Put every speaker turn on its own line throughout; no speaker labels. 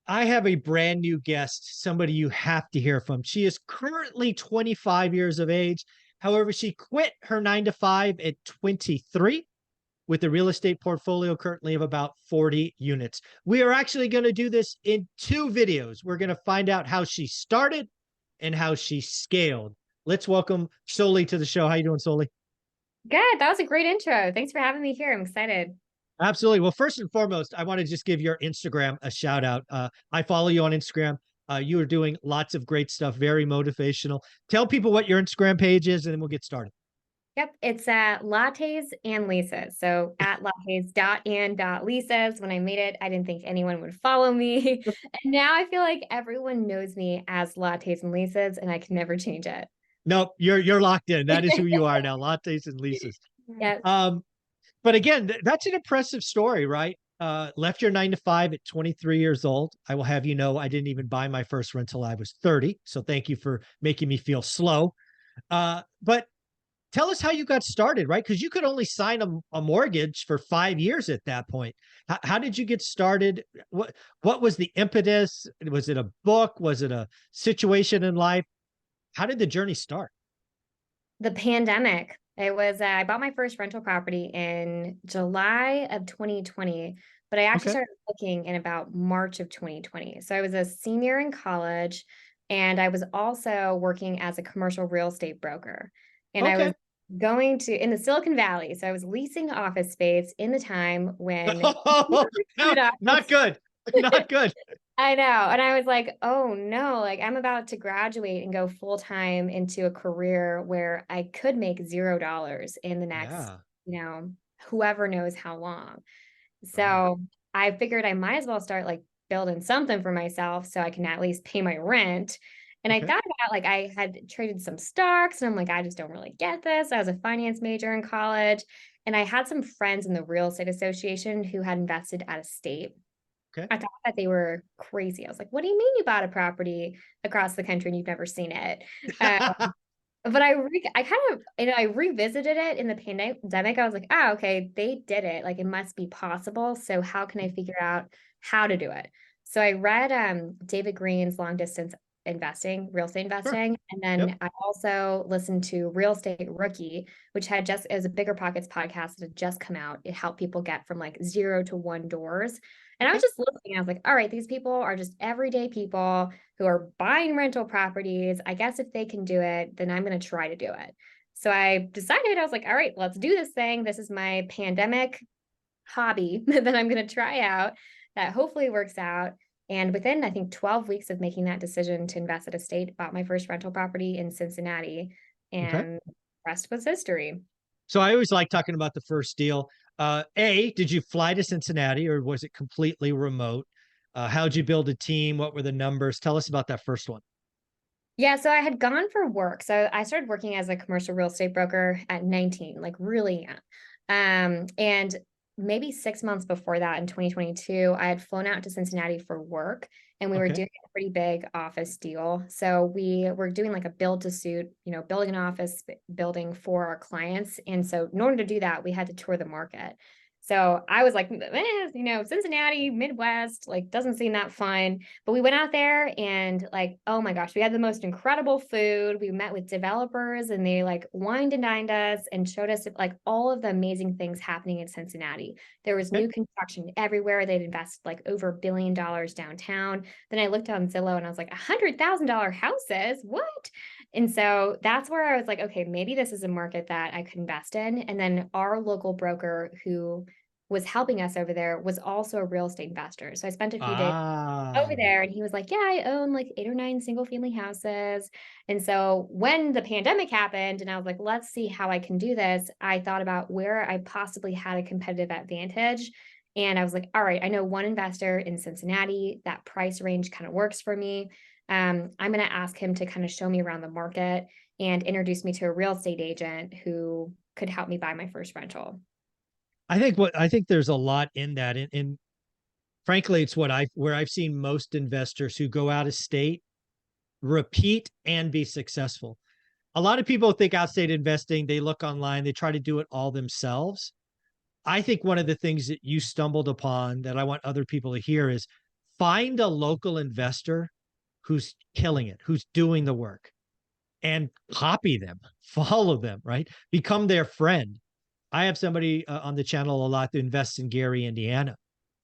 I have a brand new guest, somebody you have to hear from. She is currently 25 years of age. However, she quit her 9 to 5 at 23 with a real estate portfolio currently of about 40 units. We are actually going to do this in 2 videos. We're going to find out how she started and how she scaled. Let's welcome Soli to the show. How you doing, Soli?
Good. That was a great intro. Thanks for having me here. I'm excited.
Absolutely. Well, first and foremost, I want to just give your Instagram a shout out. I follow you on Instagram. You are doing lots of great stuff, very motivational. Tell people what your Instagram page is, and then we'll get started.
Yep, it's at Lattes and Lisa's. So at lattes.and.lisa's. When I made it, I didn't think anyone would follow me. And now I feel like everyone knows me as Lattes and Lisa's, and I can never change it.
Nope, you're locked in. That is who you are now, Lattes and Lisa's.
Yeah.
Um, but again, that's an impressive story, right? Left your 9 to 5 at 23 years old. I will have you know, I didn't even buy my first rental. I was 30. So thank you for making me feel slow. But tell us how you got started, right? Because you could only sign a mortgage for 5 years at that point. How did you get started? What was the impetus? Was it a book? Was it a situation in life? How did the journey start?
The pandemic. It was, I bought my first rental property in July of 2020, but I actually
Okay.
started looking in about March of 2020. So I was a senior in college and I was also working as a commercial real estate broker. And I was
Okay.
going to in the Silicon Valley. So I was leasing office space in the time when
No, not good. Not good.
I know. And I was like, oh no, like I'm about to graduate and go full time into a career where I could make $0 in the next,
Yeah.
you know, whoever knows how long.
Right.
So I figured I might as well start like building something for myself so I can at least pay my rent. And I
Okay.
thought about like I had traded some stocks and I'm like, I just don't really get this. I was a finance major in college. And I had some friends in the real estate association who had invested out of state.
Okay.
I thought that they were crazy. I was like, "What do you mean you bought a property across the country and you've never seen it?" Uh, but I kind of, I revisited it in the pandemic. I was like, "Oh, okay, they did it. Like it must be possible. So how can I figure out how to do it?" So I read David Green's Long Distance Investing, Real Estate
Sure.
Investing, and
Yep.
then I also listened to Real Estate Rookie, which had just as a Bigger Pockets podcast that had just come out. It helped people get from like 0 to 1 doors. And I was
Okay.
just listening. I was like, all right, these people are just everyday people who are buying rental properties. I guess if they can do it, then I'm going to try to do it. So I decided, I was like, all right, let's do this thing. This is my pandemic hobby that I'm going to try out that hopefully works out. And within, I think, 12 weeks of making that decision to invest at a state, bought my first rental property in Cincinnati,
Okay.
and the rest was history.
So I always like talking about the first deal. Did you fly to Cincinnati or was it completely remote? How'd you build a team? What were the numbers? Tell us about that first one.
Yeah, so I had gone for work. So I started working as a commercial real estate broker at 19, like really young. And maybe 6 months before that in 2022, I had flown out to Cincinnati for work and we were
Okay.
doing a pretty big office deal. So we were doing like a build to suit, building an office building for our clients. And so in order to do that, we had to tour the market. So I was like, Cincinnati, Midwest, like doesn't seem that fun. But we went out there and like, oh my gosh, we had the most incredible food. We met with developers and they like wined and dined us and showed us like all of the amazing things happening in Cincinnati. There was
Okay.
new construction everywhere. They'd invested like over $1 billion downtown. Then I looked on Zillow and I was like, $100,000 houses? What? And so that's where I was like, okay, maybe this is a market that I could invest in. And then our local broker who was helping us over there was also a real estate investor. So I spent a few days over
Ah,
there and he was like, yeah, I own like 8 or 9 single family houses. And so when the pandemic happened and I was like, let's see how I can do this, I thought about where I possibly had a competitive advantage. And I was like, all right, I know one investor in Cincinnati. That price range kind of works for me. I'm going to ask him to kind of show me around the market and introduce me to a real estate agent who could help me buy my first rental.
I think there's a lot in that. And frankly, it's where I've seen most investors who go out of state repeat and be successful. A lot of people think outstate investing, they look online, they try to do it all themselves. I think one of the things that you stumbled upon that I want other people to hear is find a local investor who's killing it, who's doing the work, and copy them, follow them, right? Become their friend. I have somebody on the channel a lot that invests in Gary, Indiana.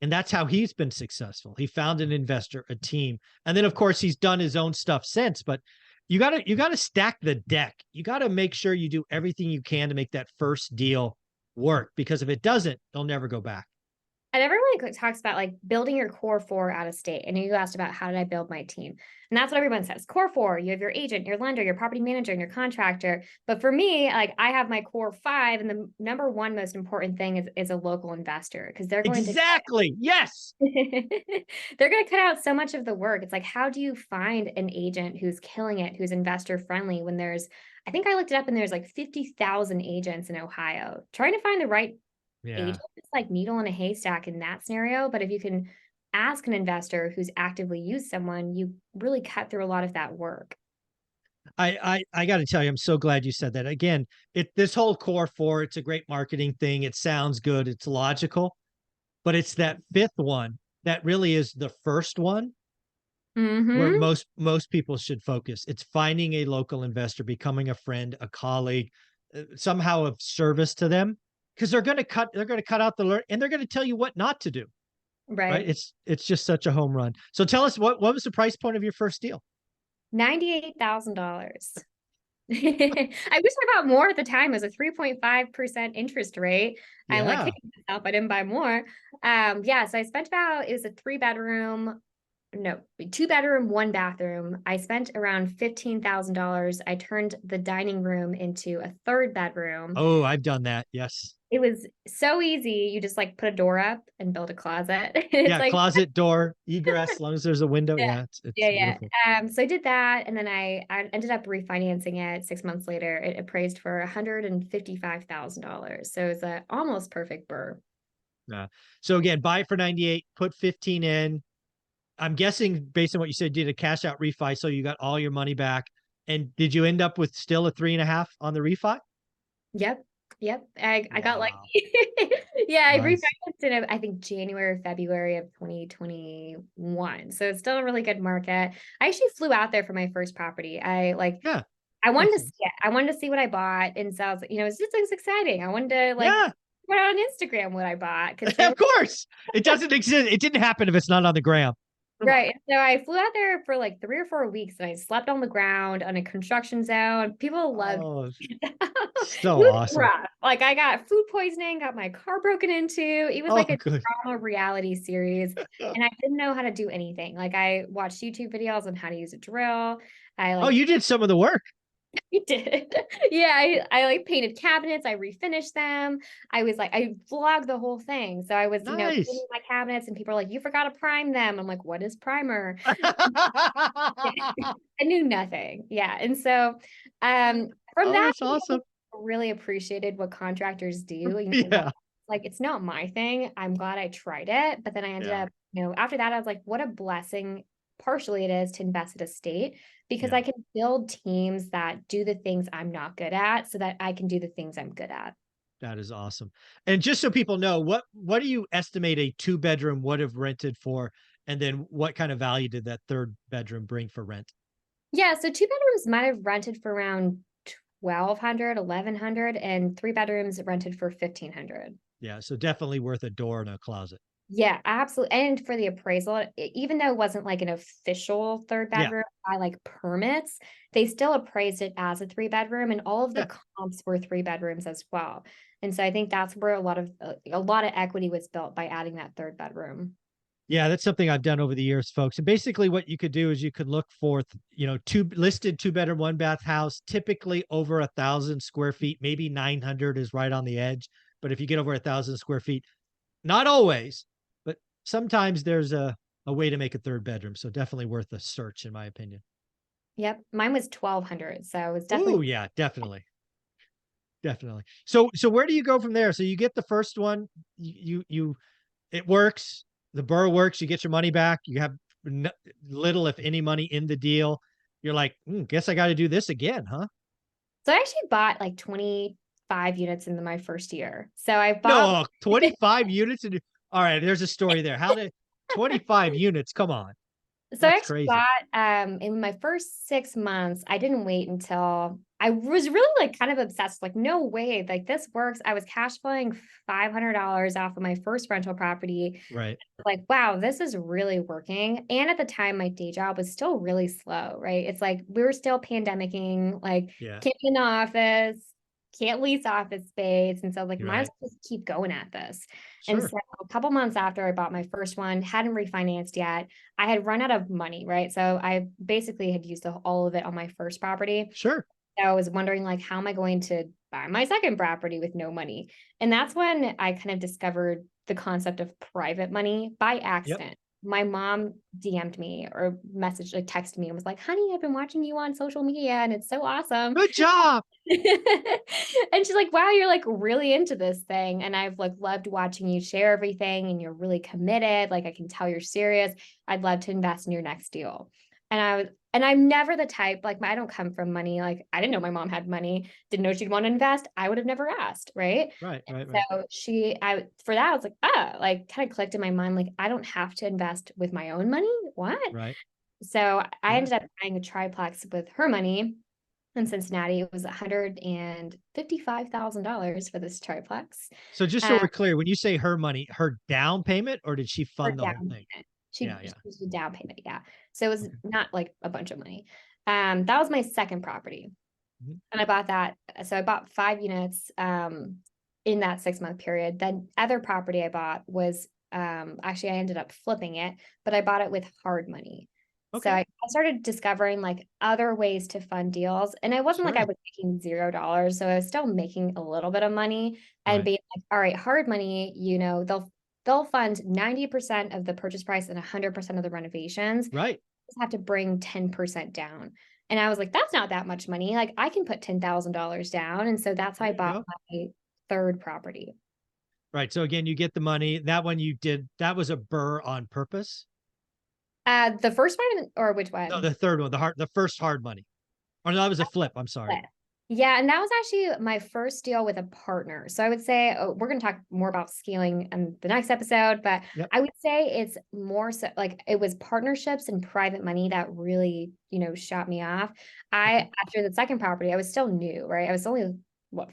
And that's how he's been successful. He found an investor, a team. And then of course he's done his own stuff since, but you gotta stack the deck. You gotta make sure you do everything you can to make that first deal work, because if it doesn't, they'll never go back.
And everyone like talks about like building your core four out of state. And you asked about how did I build my team? And that's what everyone says. Core four, you have your agent, your lender, your property manager, and your contractor. But for me, like I have my core five, and the number one most important thing is a local investor, because they're going to
Exactly. Yes.
they're going to cut out so much of the work. It's like, how do you find an agent who's killing it, who's investor friendly when there's, I think I looked it up and there's like 50,000 agents in Ohio. Trying to find the right
Yeah.
agent is like needle in a haystack in that scenario. But if you can ask an investor who's actively used someone, you really cut through a lot of that work.
I got to tell you, I'm so glad you said that. Again, this whole core four, it's a great marketing thing. It sounds good. It's logical, but it's that fifth one that really is the first one where
Mm-hmm.
most people should focus. It's finding a local investor, becoming a friend, a colleague, somehow of service to them, because they're going to cut out the learn, and they're going to tell you what not to do. Right?
Right.
It's just such a home run. So tell us, what was the price point of your first deal?
$98,000. I wish I bought more at the time. It was a 3.5% interest rate. I'm like
Yeah.
kicking myself. I didn't buy more. Yeah, so I spent about, it was a 3 bedroom, no, 2 bedroom, 1 bathroom. I spent around $15,000. I turned the dining room into a third bedroom.
Oh, I've done that. Yes.
It was so easy. You just like put a door up and build a closet. It's
Yeah,
like,
closet door, egress, as long as there's a window.
yeah,
Yeah, it's
yeah,
beautiful.
yeah. So I did that, and then I ended up refinancing it 6 months later. It appraised for $155,000. So it's a almost perfect burr.
Yeah. So again, buy for 98, put 15 in. I'm guessing based on what you said, you did a cash out refi, so you got all your money back. And did you end up with still a 3.5 on the refi?
Yep. Yep. I got lucky.
Wow.
Yeah, I
Nice.
refinanced in I think January or February of 2021. So it's still a really good market. I actually flew out there for my first property.
Yeah.
I wanted
Makes
to see
sense.
it. I wanted to see what I bought. And so I was, it's just it's exciting. I wanted to like
Yeah.
put on Instagram what I bought because
Of course. It doesn't exist. It didn't happen if it's not on the gram. Come on.
right. So I flew out there for like 3 or 4 weeks and I slept on the ground on a construction zone. People loved
Oh,
it. It
so
was
awesome.
rough. Like I got food poisoning, got my car broken into. It was
Oh,
like a
good.
drama reality series. And I didn't know how to do anything. Like I watched YouTube videos on how to use a drill. I
Oh,
like
you did some of the work.
did. Yeah, I like painted cabinets, I refinished them. I was like, I vlogged the whole thing. So I was,
Nice.
painting my cabinets and people are like, you forgot to prime them. I'm like, what is primer? I knew nothing. Yeah. And so from
Oh,
that,
that's awesome.
I really appreciated what contractors do.
Yeah.
Like it's not my thing. I'm glad I tried it. But then I ended
Yeah.
up, after that, I was like, what a blessing partially it is to invest at a state because
Yeah.
I can build teams that do the things I'm not good at so that I can do the things I'm good at.
That is awesome. And just so people know, what do you estimate a 2 bedroom would have rented for? And then what kind of value did that third bedroom bring for rent?
Yeah, so 2 bedrooms might have rented for around 1,200, 1,100, and 3 bedrooms rented for 1,500.
Yeah. So definitely worth a door and a closet.
Yeah, absolutely. And for the appraisal, even though it wasn't like an official third
Yeah.
bedroom by like permits, they still appraised it as a 3 bedroom, and all of the
Yeah.
comps were 3 bedrooms as well. And so I think that's where a lot of equity was built by adding that third bedroom.
Yeah, that's something I've done over the years, folks. And basically what you could do is you could look for, two listed 2 bedroom, 1 bath house, typically over 1,000 square feet, maybe 900 is right on the edge. But if you get over 1,000 square feet, not always, but sometimes there's a way to make a third bedroom. So definitely worth a search, in my opinion.
Yep, mine was 1,200, so it was
Oh
definitely.
yeah, definitely. Definitely. So where do you go from there? So you get the first one, you it works, the burr works, you get your money back, you have little if any money in the deal. You're like, guess I got to do this again, huh?
So I actually bought like 25 units in my first year. So I bought
No, 25 units. All right, there's a story there. How did 25 units. Come on.
So I
That's
actually
crazy.
bought, in my first 6 months, I didn't wait until I was really, like, kind of obsessed, like, "No way, like, this works." I was cash flowing $500 off of my first rental property,
Right.
like, "Wow, this is really working," and at the time, my day job was still really slow, right? It's like we were still pandemicking, like,
Yeah.
can't be in the office, can't lease office space, and so, like,
You're
might as
right.
well just keep going at this. And
Sure.
so a couple months after I bought my first one, hadn't refinanced yet, I had run out of money, right? So I basically had used all of it on my first property.
Sure.
So I was wondering, like, how am I going to buy my second property with no money? And that's when I kind of discovered the concept of private money by
Yep.
accident. My mom DM'd me or messaged, like texted me and was like, "Honey, I've been watching you on social media and it's so awesome."
Good job.
And she's like, "Wow, you're like really into this thing. And I've like loved watching you share everything and you're really committed. Like I can tell you're serious. I'd love to invest in your next deal." And I'm never the type, like I don't come from money. Like I didn't know my mom had money, didn't know she'd want to invest. I would have never asked, right?
Right. Right. Right.
So for that, I was like, like kind of clicked in my mind, like I don't have to invest with my own money. What?
Right.
So I
Yeah.
ended up buying a triplex with her money in Cincinnati. It was $155,000 for this triplex.
So just so
Uh,
we're clear, when you say her money, her down payment, or did she
for
fund the
down
whole thing?
payment.
Yeah.
She
Yeah.
used a down payment, yeah. So it was
Okay.
not like a bunch of money. That was my second property.
Mhm.
And I bought that. So I bought 5 units in that 6 month period. Then other property I bought was actually I ended up flipping it, but I bought it with hard money. So
Okay.
I started discovering like other ways to fund deals. And it wasn't like I
Sure.
was making $0. So I was still making a little bit of money and
Right.
being like, all right, hard money, they'll fund 90% of the purchase price and 100% of the renovations.
Right.
Just have to bring 10% down. And I was like, that's not that much money. Like I can put $10,000 down. And so that's how
There
I
you
bought
go.
my third property.
Right. So again, you get the money. That one you did, that was a burr on purpose.
The first one or which
No,
one?
the third one, the first hard money. Or no, that was a flip. I'm sorry.
Split. Yeah, and that was actually my first deal with a partner. So I would say we're going to talk more about scaling in the next episode, but
Yep.
I would say it's more so like it was partnerships and private money that really, shot me off.
Okay.
After the second property, I was still new, right? I was only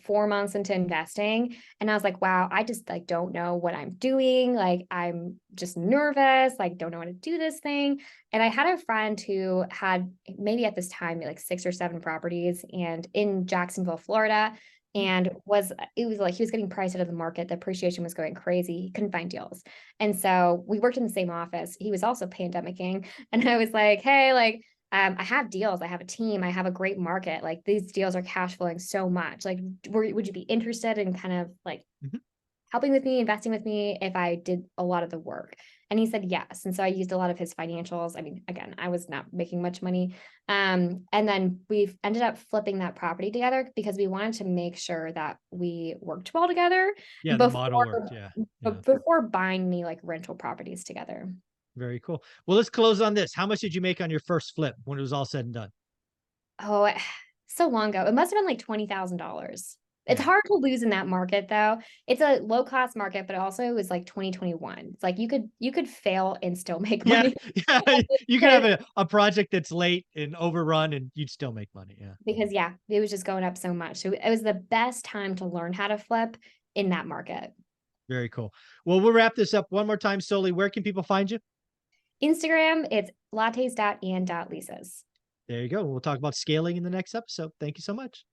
4 months into investing, and I was like, wow, I just like don't know what I'm doing. Like I'm just nervous, like don't know how to do this thing. And I had a friend who had maybe at this time like 6 or 7 properties and in Jacksonville, Florida,
Hmm.
and it was like he was getting priced out of the market. The appreciation was going crazy. He couldn't find deals. And so we worked in the same office. He was also pandemicking. And I was like, hey, like I have deals. I have a team. I have a great market. Like these deals are cash flowing so much. Like, would you be interested in kind of like
Mhm.
helping with me, investing with me if I did a lot of the work? And he said yes. And so I used a lot of his financials. I mean, again, I was not making much money. And then we ended up flipping that property together because we wanted to make sure that we worked well together
Yeah, the model worked.
before
Yeah. Yeah.
before buying me like rental properties together.
Very cool. Well, let's close on this. How much did you make on your first flip when it was all said and done?
Oh, so long ago. It must have been like $20,000. It's
Yeah.
hard to lose in that market though. It's a low cost market, but also it was like 2021. It's like you could fail and still make
Yeah.
money
Yeah. You could have
because
a project that's late and overrun and you'd still make money. Yeah.
yeah, it was just going up so much. So it was the best time to learn how to flip in that market.
Very cool. Well, we'll wrap this up one more time. Solely, where can people find you?
Instagram, it's lattes.and.leases.
There you go. We'll talk about scaling in the next episode. Thank you so much.